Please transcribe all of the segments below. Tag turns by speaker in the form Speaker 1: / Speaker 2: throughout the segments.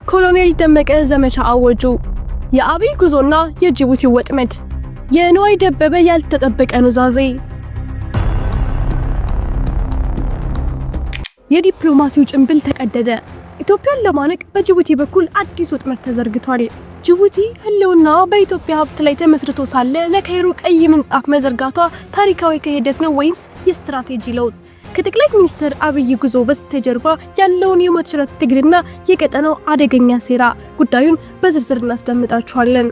Speaker 1: ኮሎኔል ደመቀ ዘመቻ አወጁ። የአብይ ጉዞና የጅቡቲ ወጥመድ፣ የንዋይ ደበበ ያልተጠበቀ ኑዛዜ፣ የዲፕሎማሲው ጭንብል ተቀደደ። ኢትዮጵያን ለማነቅ በጅቡቲ በኩል አዲስ ወጥመድ ተዘርግቷል። ጅቡቲ ህልውና በኢትዮጵያ ሀብት ላይ ተመስርቶ ሳለ ለካይሮ ቀይ ምንጣፍ መዘርጋቷ ታሪካዊ ክህደት ነው ወይስ የስትራቴጂ ለውጥ? ከጠቅላይ ሚኒስትር አብይ ጉዞ በስተጀርባ ያለውን የሞት ሽረት ትግልና የቀጠናው አደገኛ ሴራ ጉዳዩን በዝርዝር እናስደምጣችኋለን።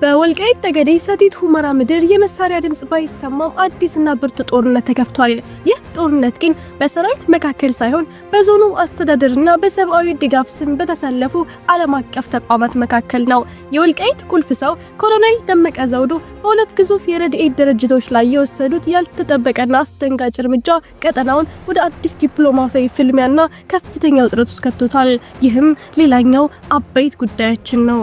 Speaker 1: በወልቃይት ጠገዴ ሰቲት ሁመራ ምድር የመሳሪያ ድምጽ ባይሰማም አዲስና ብርቱ ጦርነት ተከፍቷል። ይህ ጦርነት ግን በሰራዊት መካከል ሳይሆን በዞኑ አስተዳደርና በሰብአዊ ድጋፍ ስም በተሰለፉ ዓለም አቀፍ ተቋማት መካከል ነው። የወልቃይት ቁልፍ ሰው ኮሎኔል ደመቀ ዘውዱ በሁለት ግዙፍ የረድኤት ድርጅቶች ላይ የወሰዱት ያልተጠበቀና አስደንጋጭ እርምጃ ቀጠናውን ወደ አዲስ ዲፕሎማሲያዊ ፍልሚያና ከፍተኛ ውጥረት ውስጥ ከቶታል። ይህም ሌላኛው አበይት ጉዳያችን ነው።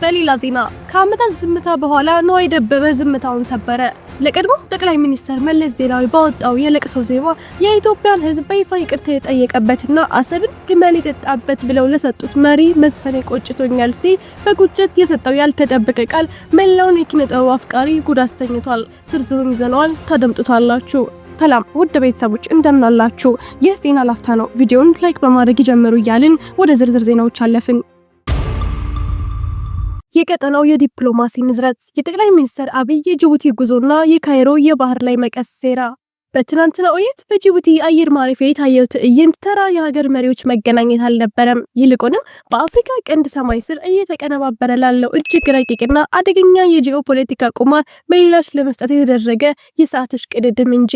Speaker 1: በሌላ ዜና ከዓመታት ዝምታ በኋላ ንዋይ ደበበ ዝምታውን ሰበረ። ለቀድሞ ጠቅላይ ሚኒስትር መለስ ዜናዊ ባወጣው የለቅሶ ዜማ የኢትዮጵያን ሕዝብ በይፋ ይቅርታ የጠየቀበትና አሰብን ግመል የጠጣበት ብለው ለሰጡት መሪ መስፈኔ ቆጭቶኛል ሲል በቁጭት የሰጠው ያልተጠበቀ ቃል መላውን የኪነ ጥበብ አፍቃሪ ጉድ አሰኝቷል። ዝርዝሩን ይዘነዋል፣ ታደምጡታላችሁ። ሰላም ውድ ቤተሰቦች እንደምናላችሁ። ይህ ዜና ላፍታ ነው። ቪዲዮውን ላይክ በማድረግ ይጀምሩ እያልን ወደ ዝርዝር ዜናዎች አለፍን። የቀጠናው የዲፕሎማሲ ንዝረት፣ የጠቅላይ ሚኒስትር አብይ የጅቡቲ ጉዞና የካይሮ የባህር ላይ መቀስ ሴራ። በትናንትናው ዕለት በጅቡቲ አየር ማረፊያ የታየው ትዕይንት ተራ የሀገር መሪዎች መገናኘት አልነበረም። ይልቁንም በአፍሪካ ቀንድ ሰማይ ስር እየተቀነባበረ ላለው እጅግ ረቂቅና አደገኛ የጂኦፖለቲካ ቁማር ምላሽ ለመስጠት የተደረገ የሰዓት እሽቅድድም እንጂ።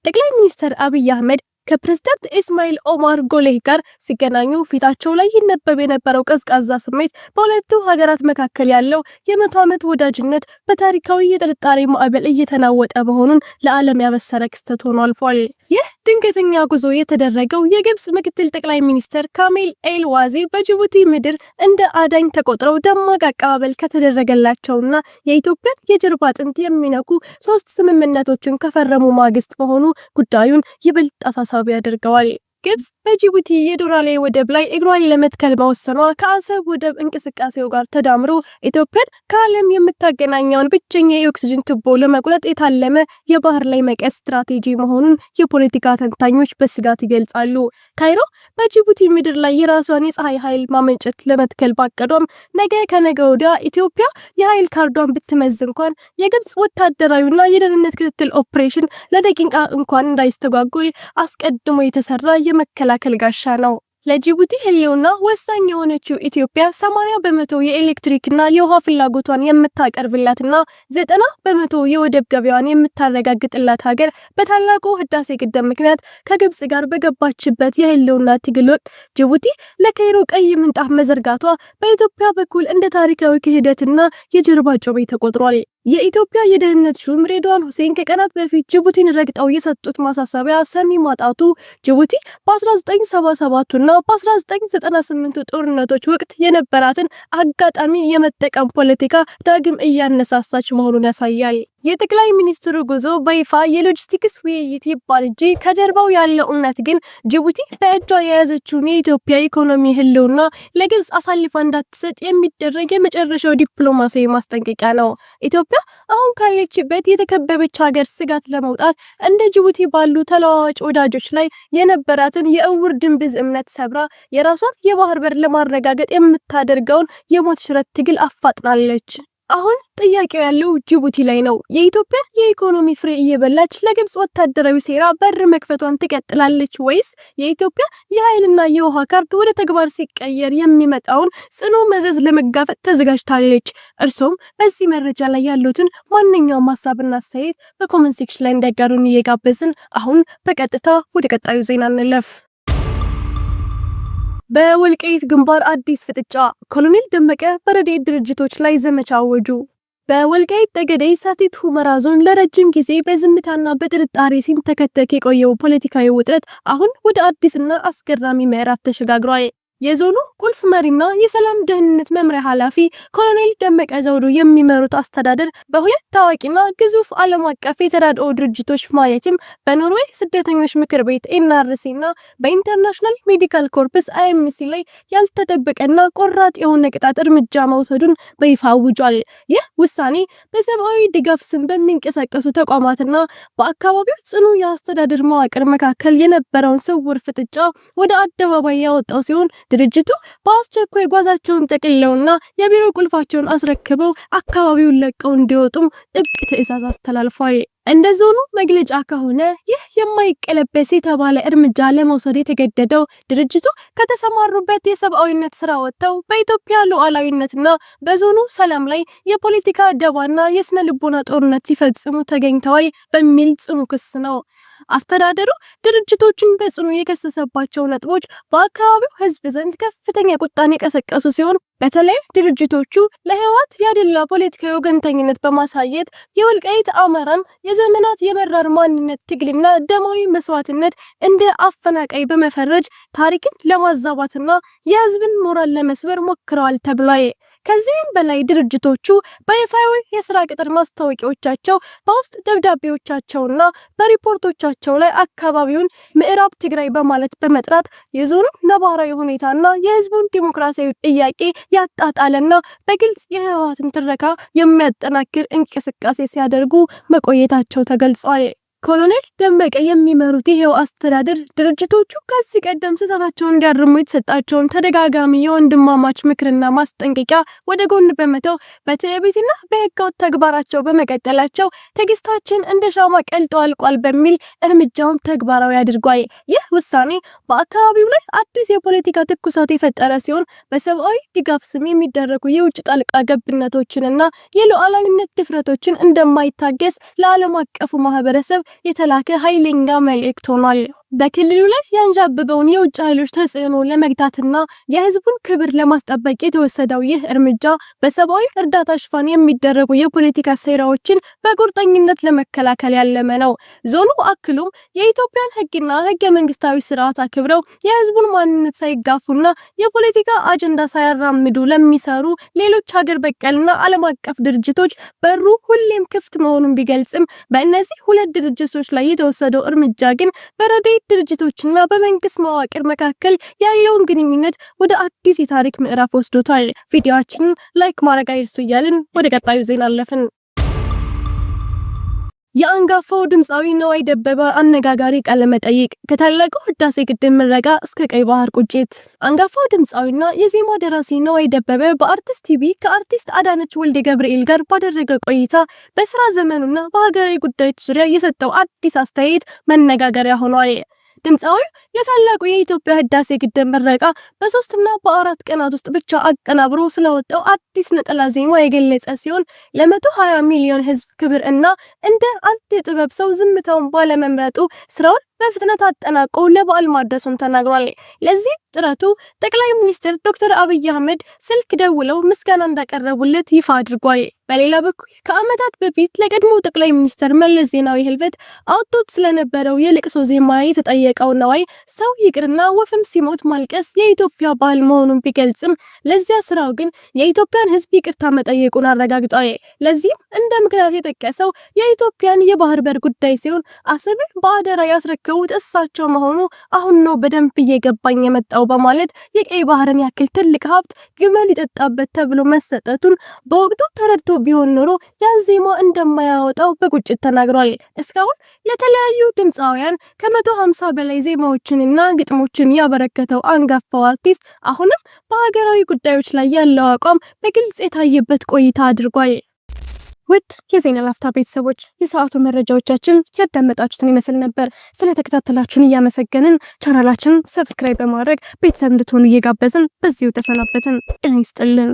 Speaker 1: ጠቅላይ ሚኒስትር አብይ አህመድ ከፕሬዝዳንት ኢስማኤል ኦማር ጎሌህ ጋር ሲገናኙ ፊታቸው ላይ ይነበብ የነበረው ቀዝቃዛ ስሜት በሁለቱ ሀገራት መካከል ያለው የ100 ዓመት ወዳጅነት በታሪካዊ የጥርጣሬ ማዕበል እየተናወጠ መሆኑን ለዓለም ያበሰረ ክስተት ሆኖ አልፏል። ይህ ድንገተኛ ጉዞ የተደረገው የግብጽ ምክትል ጠቅላይ ሚኒስትር ካሚል ኤል ዋዚር በጅቡቲ ምድር እንደ አዳኝ ተቆጥረው ደማቅ አቀባበል ከተደረገላቸውና የኢትዮጵያን የጀርባ አጥንት የሚነኩ 3 ስምምነቶችን ከፈረሙ ማግስት መሆኑ ጉዳዩን ይበልጥ አሳሳቢ ያደርገዋል። ግብጽ በጅቡቲ የዶራሌ ወደብ ላይ እግሯን ለመትከል መወሰኗ ከአሰብ ወደብ እንቅስቃሴው ጋር ተዳምሮ ኢትዮጵያን ከዓለም የምታገናኘውን ብቸኛ የኦክሲጅን ቱቦ ለመቁረጥ የታለመ የባህር ላይ መቀስ ስትራቴጂ መሆኑን የፖለቲካ ተንታኞች በስጋት ይገልጻሉ። ካይሮ በጅቡቲ ምድር ላይ የራሷን የፀሐይ ኃይል ማመንጨት ለመትከል ባቀዷም ነገ ከነገ ወዲያ ኢትዮጵያ የኃይል ካርዷን ብትመዝ እንኳን የግብጽ ወታደራዊና የደህንነት ክትትል ኦፕሬሽን ለደቂቃ እንኳን እንዳይስተጓጉል አስቀድሞ የተሰራ የመከላከል ጋሻ ነው። ለጅቡቲ ህልውና ወሳኝ የሆነችው ኢትዮጵያ 80% የኤሌክትሪክና የውሃ ፍላጎቷን የምታቀርብላትና 90% የወደብ ገበያዋን የምታረጋግጥላት ሀገር በታላቁ ህዳሴ ግድብ ምክንያት ከግብጽ ጋር በገባችበት የህልውና ትግል ወቅት ጅቡቲ ለካይሮ ቀይ ምንጣፍ መዘርጋቷ በኢትዮጵያ በኩል እንደ ታሪካዊ ክህደትና የጀርባ ጮቤ ተቆጥሯል። የኢትዮጵያ የደህንነት ሹም ሬድዋን ሁሴን ከቀናት በፊት ጅቡቲን ረግጠው የሰጡት ማሳሰቢያ ሰሚ ማጣቱ ጅቡቲ በ1977 እና በ1998 ጦርነቶች ወቅት የነበራትን አጋጣሚ የመጠቀም ፖለቲካ ዳግም እያነሳሳች መሆኑን ያሳያል። የጠቅላይ ሚኒስትሩ ጉዞ በይፋ የሎጂስቲክስ ውይይት ይባል እንጂ ከጀርባው ያለው እውነት ግን ጅቡቲ በእጇ የያዘችውን የኢትዮጵያ ኢኮኖሚ ህልውና ለግብጽ አሳልፋ እንዳትሰጥ የሚደረግ የመጨረሻው ዲፕሎማሲያዊ ማስጠንቀቂያ ነው። ኢትዮጵያ አሁን ካለችበት የተከበበች ሀገር ስጋት ለመውጣት እንደ ጅቡቲ ባሉ ተለዋዋጭ ወዳጆች ላይ የነበራትን የእውር ድንብዝ እምነት ሰብራ የራሷን የባህር በር ለማረጋገጥ የምታደርገውን የሞት ሽረት ትግል አፋጥናለች። አሁን ጥያቄው ያለው ጅቡቲ ላይ ነው። የኢትዮጵያ የኢኮኖሚ ፍሬ እየበላች ለግብጽ ወታደራዊ ሴራ በር መክፈቷን ትቀጥላለች ወይስ የኢትዮጵያ የኃይልና የውሃ ካርድ ወደ ተግባር ሲቀየር የሚመጣውን ጽኑ መዘዝ ለመጋፈጥ ተዘጋጅታለች? እርሶም በዚህ መረጃ ላይ ያሉትን ማንኛውም ሀሳብና አስተያየት በኮሜንት ሴክሽን ላይ እንዲያጋሩን እየጋበዝን አሁን በቀጥታ ወደ ቀጣዩ ዜና እንለፍ። በወልቃይት ግንባር አዲስ ፍጥጫ፣ ኮሎኔል ደመቀ በረድኤት ድርጅቶች ላይ ዘመቻ አወጁ። በወልቃይት ጠገዴ ሰቲት ሁመራ ዞን ለረጅም ጊዜ በዝምታና በጥርጣሬ ሲንተከተክ የቆየው ፖለቲካዊ ውጥረት አሁን ወደ አዲስና አስገራሚ ምዕራፍ ተሸጋግሯል። የዞኑ ቁልፍ መሪና የሰላም ደህንነት መምሪያ ኃላፊ ኮሎኔል ደመቀ ዘውዱ የሚመሩት አስተዳደር በሁለት ታዋቂና ግዙፍ ዓለም አቀፍ የተራድኦ ድርጅቶች ማለትም በኖርዌይ ስደተኞች ምክር ቤት NRC እና በኢንተርናሽናል ሜዲካል ኮርፕስ IMC ላይ ያልተጠበቀና ቆራጥ የሆነ ቅጣት እርምጃ መውሰዱን በይፋ አውጇል። ይህ ውሳኔ በሰብአዊ ድጋፍ ስም በሚንቀሳቀሱ ተቋማትና በአካባቢው ጽኑ የአስተዳደር መዋቅር መካከል የነበረውን ስውር ፍጥጫ ወደ አደባባይ ያወጣው ሲሆን ድርጅቱ በአስቸኳይ ጓዛቸውን ጠቅልለውና የቢሮ ቁልፋቸውን አስረክበው አካባቢውን ለቀው እንዲወጡም ጥብቅ ትዕዛዝ አስተላልፏል። እንደ ዞኑ መግለጫ ከሆነ ይህ የማይቀለበስ የተባለ እርምጃ ለመውሰድ የተገደደው ድርጅቱ ከተሰማሩበት የሰብአዊነት ስራ ወጥተው በኢትዮጵያ ሉዓላዊነትና በዞኑ ሰላም ላይ የፖለቲካ ደባና የስነ ልቦና ጦርነት ሲፈጽሙ ተገኝተዋል በሚል ጽኑ ክስ ነው። አስተዳደሩ ድርጅቶችን በጽኑ የከሰሰባቸው ነጥቦች በአካባቢው ሕዝብ ዘንድ ከፍተኛ ቁጣን የቀሰቀሱ ሲሆን በተለይም ድርጅቶቹ ለህወሓት ያደላ ፖለቲካዊ ወገንተኝነት በማሳየት የወልቃይት አማራን የዘመናት የመራር ማንነት ትግልና ደማዊ መስዋዕትነት እንደ አፈናቃይ በመፈረጅ ታሪክን ለማዛባትና የህዝብን ሞራል ለመስበር ሞክረዋል ተብሏል። ከዚህም በላይ ድርጅቶቹ በይፋዊ የስራ ቅጥር ማስታወቂያዎቻቸው፣ በውስጥ ደብዳቤዎቻቸውና በሪፖርቶቻቸው ላይ አካባቢውን ምዕራብ ትግራይ በማለት በመጥራት የዞኑ ነባራዊ ሁኔታና የህዝቡን ዲሞክራሲያዊ ጥያቄ ያጣጣለና በግልጽ የህወሓትን ትረካ የሚያጠናክር እንቅስቃሴ ሲያደርጉ መቆየታቸው ተገልጿል። ኮሎኔል ደመቀ የሚመሩት ይሄው አስተዳደር ድርጅቶቹ ከዚህ ቀደም ስህተታቸውን እንዲያርሙ የተሰጣቸውን ተደጋጋሚ የወንድማማች ምክርና ማስጠንቀቂያ ወደ ጎን በመተው በትዕቢትና በህገወጥ ተግባራቸው በመቀጠላቸው ትዕግስታችን እንደ ሻማ ቀልጦ አልቋል በሚል እርምጃውን ተግባራዊ አድርጓል። ይህ ውሳኔ በአካባቢው ላይ አዲስ የፖለቲካ ትኩሳት የፈጠረ ሲሆን በሰብአዊ ድጋፍ ስም የሚደረጉ የውጭ ጣልቃ ገብነቶችንና የሉዓላዊነት ድፍረቶችን እንደማይታገስ ለዓለም አቀፉ ማህበረሰብ የተላከ ኃይለኛ መልእክት ሆኗል። በክልሉ ላይ ያንዣበበውን የውጭ ኃይሎች ተጽዕኖ ለመግታትና የህዝቡን ክብር ለማስጠበቅ የተወሰደው ይህ እርምጃ በሰብአዊ እርዳታ ሽፋን የሚደረጉ የፖለቲካ ሴራዎችን በቁርጠኝነት ለመከላከል ያለመ ነው። ዞኑ አክሎም የኢትዮጵያን ህግና ህገ መንግስታዊ ስርዓት አክብረው የህዝቡን ማንነት ሳይጋፉና የፖለቲካ አጀንዳ ሳያራምዱ ለሚሰሩ ሌሎች ሀገር በቀልና ዓለም አቀፍ ድርጅቶች በሩ ሁሌም ክፍት መሆኑን ቢገልጽም በእነዚህ ሁለት ድርጅቶች ላይ የተወሰደው እርምጃ ግን በረድኤት ድርጅቶችና በመንግስት መዋቅር መካከል ያለውን ግንኙነት ወደ አዲስ የታሪክ ምዕራፍ ወስዶታል። ቪዲዮአችንን ላይክ ማድረግ አይርሱ እያልን ወደ ቀጣዩ ዜና አለፍን። የአንጋፋው ድምፃዊ ነዋይ ደበበ አነጋጋሪ ቃለ መጠይቅ ከታላቁ ህዳሴ ግድብ ምረቃ እስከ ቀይ ባህር ቁጭት። አንጋፋው ድምፃዊና የዜማ ደራሲ ነዋይ ደበበ በአርቲስት ቲቪ ከአርቲስት አዳነች ወልደ ገብርኤል ጋር ባደረገ ቆይታ በስራ ዘመኑና በሀገራዊ ጉዳዮች ዙሪያ የሰጠው አዲስ አስተያየት መነጋገሪያ ሆኗል። ድምፃዊ ለታላቁ የኢትዮጵያ ህዳሴ ግድብ ምረቃ በ3 እና በ4 ቀናት ውስጥ ብቻ አቀናብሮ ስለወጣው አዲስ ነጠላ ዜማ የገለጸ ሲሆን ለ120 ሚሊዮን ህዝብ ክብር እና እንደ አንድ የጥበብ ሰው ዝምታውን ባለመምረጡ ስራውን በፍጥነት አጠናቆ ለበዓል ማድረሱን ተናግሯል። ለዚህ ጥረቱ ጠቅላይ ሚኒስትር ዶክተር አብይ አህመድ ስልክ ደውለው ምስጋና እንዳቀረቡለት ይፋ አድርጓል። በሌላ በኩል ከዓመታት በፊት ለቀድሞ ጠቅላይ ሚኒስትር መለስ ዜናዊ ህልፈት አውጥቶት ስለነበረው የልቅሶ ዜማ የተጠየቀው ነዋይ ሰው ይቅርና ወፍም ሲሞት ማልቀስ የኢትዮጵያ ባህል መሆኑን ቢገልጽም ለዚያ ስራው ግን የኢትዮጵያን ህዝብ ይቅርታ መጠየቁን አረጋግጧል። ለዚህም እንደ ምክንያት የጠቀሰው የኢትዮጵያን የባህር በር ጉዳይ ሲሆን አሰብን በአደራ ያስረከቡት እሳቸው መሆኑ አሁን ነው በደንብ እየገባኝ የመጣው በማለት የቀይ ባህርን ያክል ትልቅ ሀብት ግመል ይጠጣበት ተብሎ መሰጠቱን በወቅቱ ተረድቶ ቢሆን ኖሮ ያን ዜማ እንደማያወጣው በቁጭት ተናግሯል። እስካሁን ለተለያዩ ድምፃውያን ከ150 በላይ ዜማዎችንና ግጥሞችን ያበረከተው አንጋፋው አርቲስት አሁንም በሀገራዊ ጉዳዮች ላይ ያለው አቋም በግልጽ የታየበት ቆይታ አድርጓል። ውድ የዜና ላፍታ ቤተሰቦች የሰዓቱ መረጃዎቻችን ያዳመጣችሁትን ይመስል ነበር። ስለተከታተላችሁን እያመሰገንን ቻናላችንን ሰብስክራይብ በማድረግ ቤተሰብ እንድትሆኑ እየጋበዝን በዚሁ ተሰናበትን። ጤና ይስጥልን።